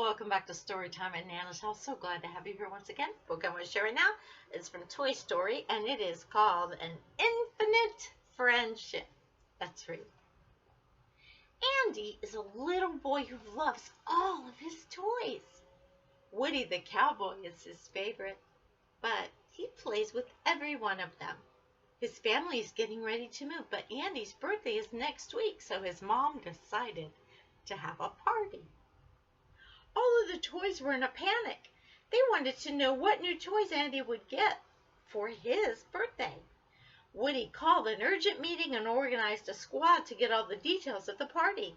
welcome back to Storytime at Nana's house. So glad to have you here once again. Book I'm going to share right now is from Toy Story, and it is called An Infinite Friendship. Let's read. Andy is a little boy who loves all of his toys. Woody the cowboy is his favorite, but he plays with every one of them. His family is getting ready to move, but Andy's birthday is next week, so his mom decided to have a party. All of the toys were in a panic. They wanted to know what new toys Andy would get for his birthday. Woody called an urgent meeting and organized a squad to get all the details of the party.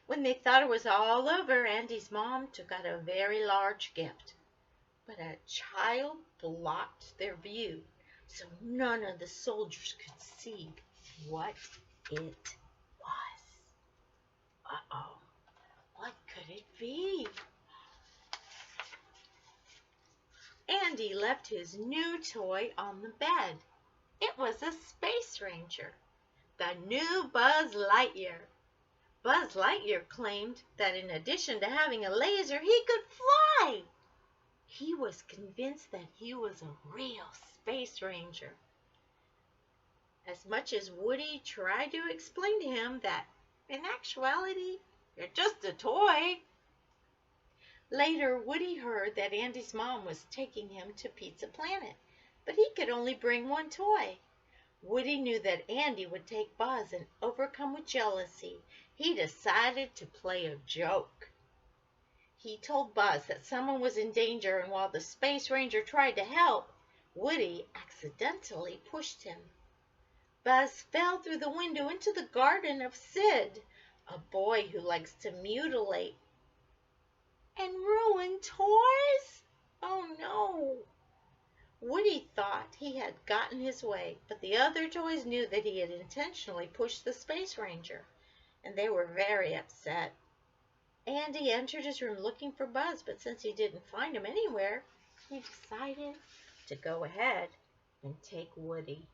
When they thought it was all over, Andy's mom took out a very large gift. But a child blocked their view, so none of the soldiers could see what it was. Uh-oh, what could it be? Andy left his new toy on the bed. It was a Space Ranger, the new Buzz Lightyear. Buzz Lightyear claimed that in addition to having a laser, he could fly. He was convinced that he was a real Space Ranger. As much as Woody tried to explain to him that, in actuality, you're just a toy. Later, Woody heard that Andy's mom was taking him to Pizza Planet, but he could only bring one toy. Woody knew that Andy would take Buzz, and overcome with jealousy, he decided to play a joke. He told Buzz that someone was in danger, and while the Space Ranger tried to help, Woody accidentally pushed him. Buzz fell through the window into the garden of Sid, a boy who likes to mutilate and ruin toys? Oh no! Woody thought he had gotten his way, but the other toys knew that he had intentionally pushed the Space Ranger, and they were very upset. Andy entered his room looking for Buzz, but since he didn't find him anywhere, he decided to go ahead and take Woody.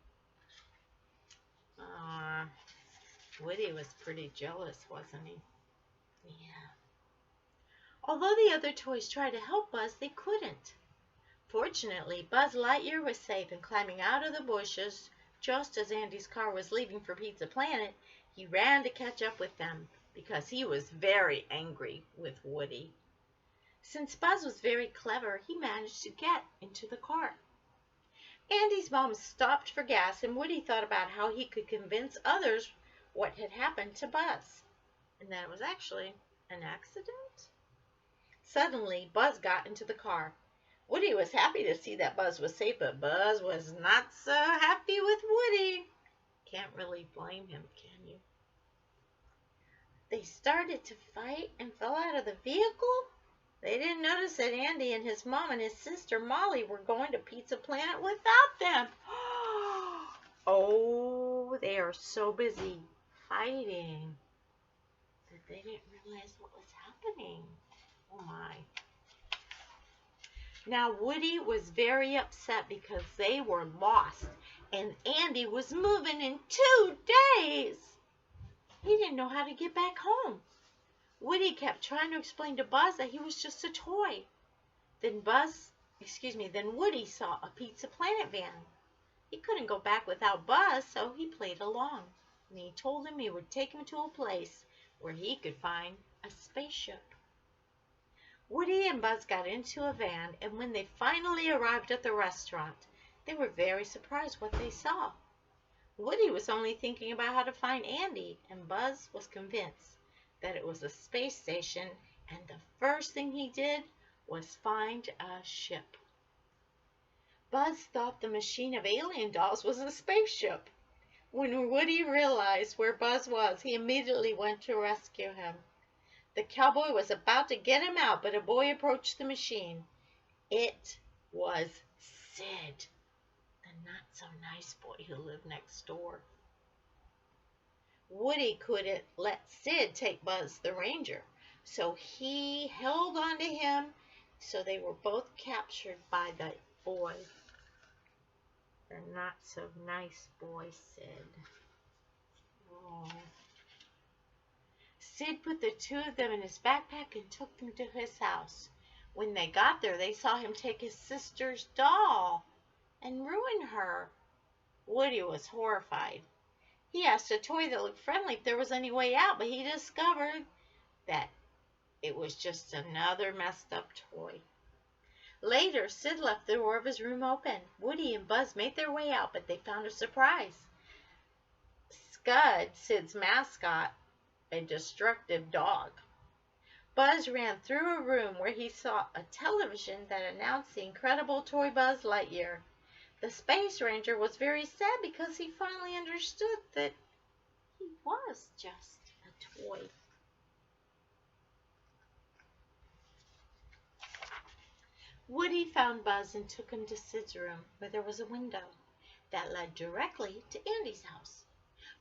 Woody was pretty jealous, wasn't he? Yeah. Although the other toys tried to help Buzz, they couldn't. Fortunately, Buzz Lightyear was safe, and climbing out of the bushes, just as Andy's car was leaving for Pizza Planet, he ran to catch up with them because he was very angry with Woody. Since Buzz was very clever, he managed to get into the car. Andy's mom stopped for gas, and Woody thought about how he could convince others what had happened to Buzz, and that it was actually an accident. Suddenly, Buzz got into the car. Woody was happy to see that Buzz was safe, but Buzz was not so happy with Woody. Can't really blame him, can you? They started to fight and fell out of the vehicle. They didn't notice that Andy and his mom and his sister Molly were going to Pizza Planet without them. Oh, they are so busy fighting that they didn't realize what was happening. Oh my. Now Woody was very upset because they were lost and Andy was moving in 2 days. He didn't know how to get back home. Woody kept trying to explain to Buzz that he was just a toy. Then Woody saw a Pizza Planet van. He couldn't go back without Buzz, so he played along. And he told him he would take him to a place where he could find a spaceship. Woody and Buzz got into a van, and when they finally arrived at the restaurant, they were very surprised what they saw. Woody was only thinking about how to find Andy, and Buzz was convinced that it was a space station, and the first thing he did was find a ship. Buzz thought the machine of alien dolls was a spaceship. When Woody realized where Buzz was, he immediately went to rescue him. The cowboy was about to get him out, but a boy approached the machine. It was Sid, the not-so-nice boy who lived next door. Woody couldn't let Sid take Buzz the Ranger, so he held on to him, so they were both captured by the boy. The not-so-nice boy, Sid. Oh. Sid put the two of them in his backpack and took them to his house. When they got there, they saw him take his sister's doll and ruin her. Woody was horrified. He asked a toy that looked friendly if there was any way out, but he discovered that it was just another messed up toy. Later, Sid left the door of his room open. Woody and Buzz made their way out, but they found a surprise. Scud, Sid's mascot, a destructive dog. Buzz ran through a room where he saw a television that announced the incredible toy Buzz Lightyear. The Space Ranger was very sad because he finally understood that he was just a toy. Woody found Buzz and took him to Sid's room, where there was a window that led directly to Andy's house.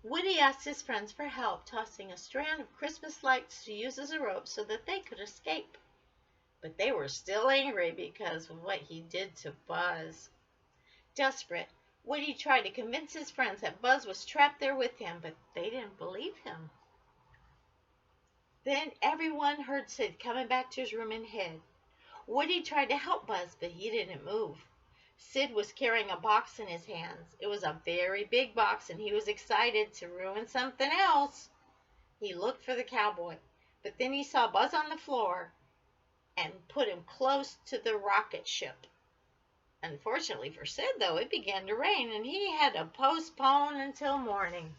Woody asked his friends for help, tossing a strand of Christmas lights to use as a rope so that they could escape. But they were still angry because of what he did to Buzz. Desperate, Woody tried to convince his friends that Buzz was trapped there with him, but they didn't believe him. Then everyone heard Sid coming back to his room and hid. Woody tried to help Buzz, but he didn't move. Sid was carrying a box in his hands. It was a very big box, and he was excited to ruin something else. He looked for the cowboy, but then he saw Buzz on the floor and put him close to the rocket ship. Unfortunately for Sid, though, it began to rain, and he had to postpone until morning.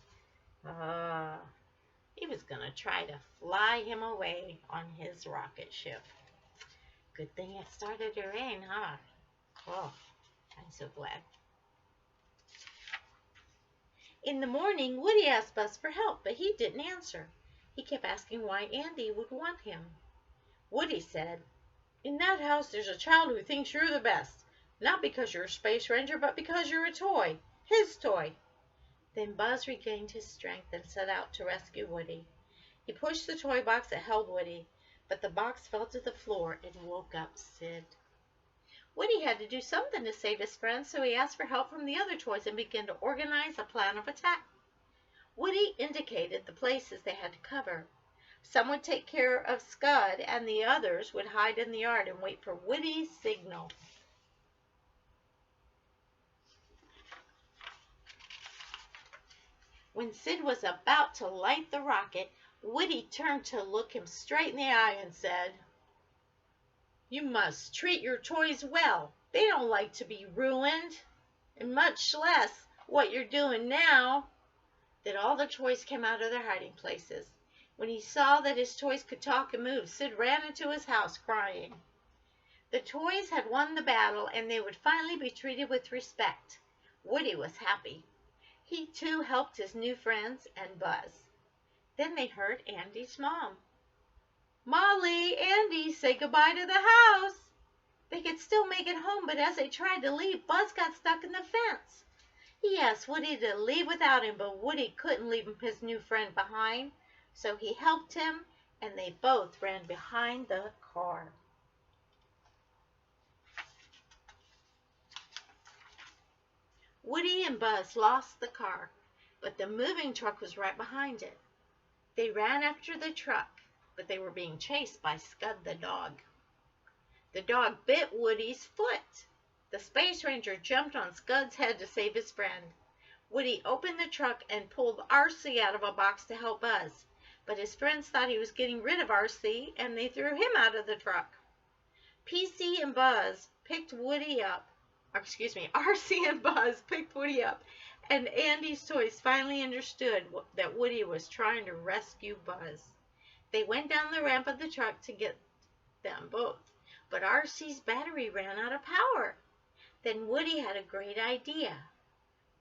He was going to try to fly him away on his rocket ship. Good thing it started to rain, huh? Oh, I'm so glad. In the morning, Woody asked Buzz for help, but he didn't answer. He kept asking why Andy would want him. Woody said, "In that house, there's a child who thinks you're the best. Not because you're a space ranger, but because you're a toy. His toy." Then Buzz regained his strength and set out to rescue Woody. He pushed the toy box that held Woody, but the box fell to the floor and woke up Sid. Woody had to do something to save his friends, so he asked for help from the other toys and began to organize a plan of attack. Woody indicated the places they had to cover. Some would take care of Scud, and the others would hide in the yard and wait for Woody's signal. When Sid was about to light the rocket, Woody turned to look him straight in the eye and said, "You must treat your toys well. They don't like to be ruined, and much less what you're doing now." Then all the toys came out of their hiding places. When he saw that his toys could talk and move, Sid ran into his house crying. The toys had won the battle, and they would finally be treated with respect. Woody was happy. He too helped his new friends and Buzz. Then they heard Andy's mom. "Molly, Andy, say goodbye to the house." They could still make it home, but as they tried to leave, Buzz got stuck in the fence. He asked Woody to leave without him, but Woody couldn't leave his new friend behind, so he helped him, and they both ran behind the car. Woody and Buzz lost the car, but the moving truck was right behind it. They ran after the truck, but they were being chased by Scud the dog. The dog bit Woody's foot. The Space Ranger jumped on Scud's head to save his friend. Woody opened the truck and pulled RC out of a box to help Buzz, but his friends thought he was getting rid of RC, and they threw him out of the truck. RC and Buzz picked Woody up, and Andy's toys finally understood that Woody was trying to rescue Buzz. They went down the ramp of the truck to get them both, but RC's battery ran out of power. Then Woody had a great idea.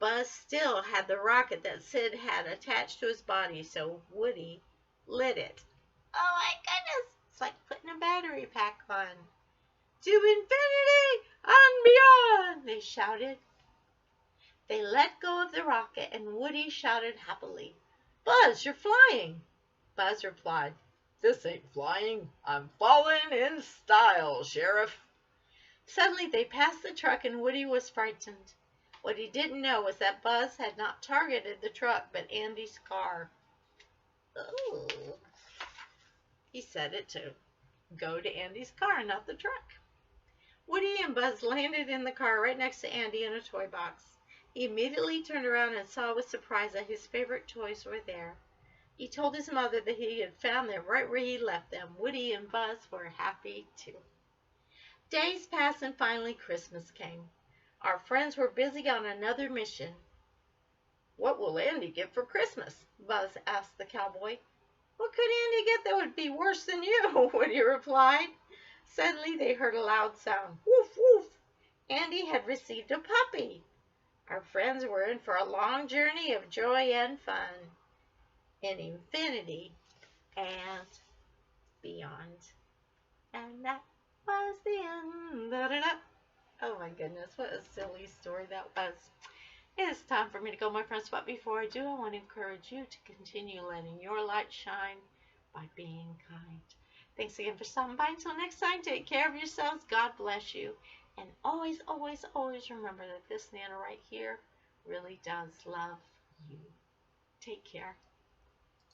Buzz still had the rocket that Sid had attached to his body, so Woody lit it. Oh my goodness, it's like putting a battery pack on. "To infinity and beyond," they shouted. They let go of the rocket, and Woody shouted happily, "Buzz, you're flying!" Buzz replied, "This ain't flying. I'm falling in style, Sheriff." Suddenly they passed the truck, and Woody was frightened. What he didn't know was that Buzz had not targeted the truck, but Andy's car. Ooh. He set it to go to Andy's car, not the truck. Woody and Buzz landed in the car right next to Andy in a toy box. He immediately turned around and saw with surprise that his favorite toys were there. He told his mother that he had found them right where he left them. Woody and Buzz were happy too. Days passed and finally Christmas came. Our friends were busy on another mission. "What will Andy get for Christmas?" Buzz asked the cowboy. "What could Andy get that would be worse than you?" Woody replied. Suddenly they heard a loud sound. Woof, woof! Andy had received a puppy. Our friends were in for a long journey of joy and fun in infinity and beyond. And that was the end. Da-da-da. Oh my goodness, what a silly story that was. It is time for me to go, my friends, but before I do, I want to encourage you to continue letting your light shine by being kind. Thanks again for stopping by. Until next time, take care of yourselves. God bless you. And always, always, always remember that this Nana right here really does love you. Take care.